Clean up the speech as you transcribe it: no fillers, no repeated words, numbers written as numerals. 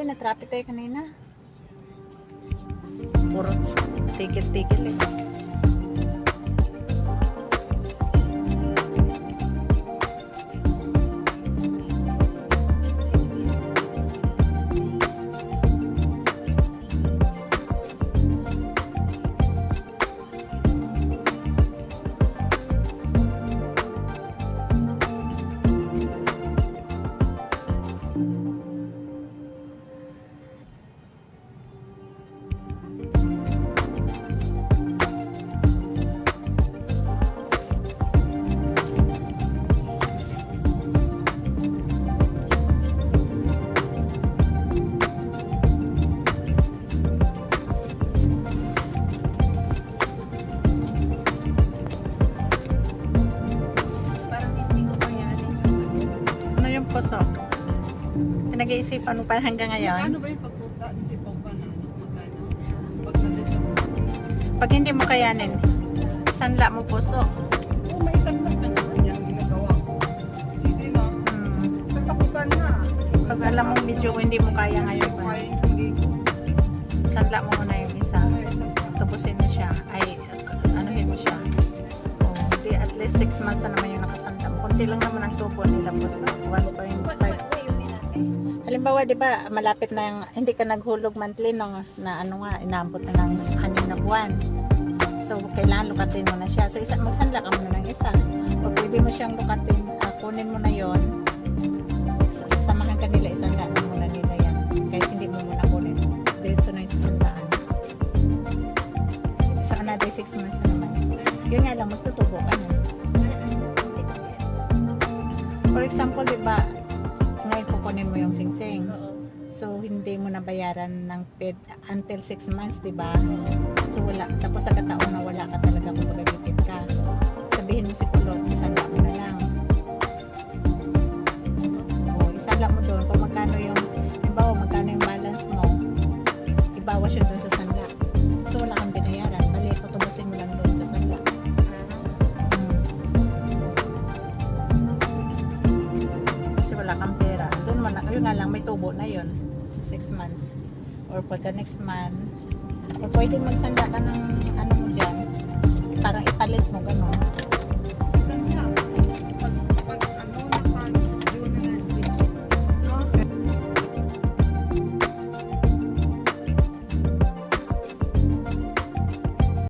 Hindi, na-traffic tayo kanina. Puro tigil-tigil eh. Pasok. Nag-iisipan mo pa hanggang ngayon? Ano ba yung pagkuka? Hindi pa ba na magkano? Pag nalisa mo. Pag hindi mo kayanin, sanla mo puso. Oo, may isang lang na naman yung ginagawa ko. Sisi na. Nagtapusan na. Pag alam mo medyo hindi mo kaya ngayon pa. Kaya hindi ko. Sanla mo muna yung isa. Tapusin mo siya. Ay, anuhin mo siya. Oh, di at least 6 months na naman yung nakasanda mo. Kunti lang naman ang tubo nila po sa 1.5. Halimbawa, di ba, malapit na yung, hindi ka naghulog monthly no, na ano nga, inaambot na ng 6 na buwan. So, kailangan lukatin mo na siya. So, magsanla ka muna ng isa. O pwede mo siyang lukatin, kunin mo na yon. Sasamahan ka nila, isanla na muna nila yan. Kahit hindi mo muna kunin. Diretso na yung sasandaan. So, another 6 months na naman. Yun nga lang, magtutubo ka na. For example, di ba, ngayon kukunin mo yung singsing. So, hindi mo nabayaran ng PED until 6 months, di ba? So, wala. Tapos sa kataon na wala ka talaga kung magagipit ka. Sabihin mo si Kulot, isala mo na lang. O, isala mo doon. Kung magkano yung, halimbawa, magkano yung balance mo, ibawas yun doon sa sanla. So, wala kang binayaran. Bali, tutubusin mo lang doon sa sanla. Kasi wala kang pera. Doon man, yun nga lang, may tubo na yun. 6 months. Or for the next month. O pwede magsanda ka ng, ano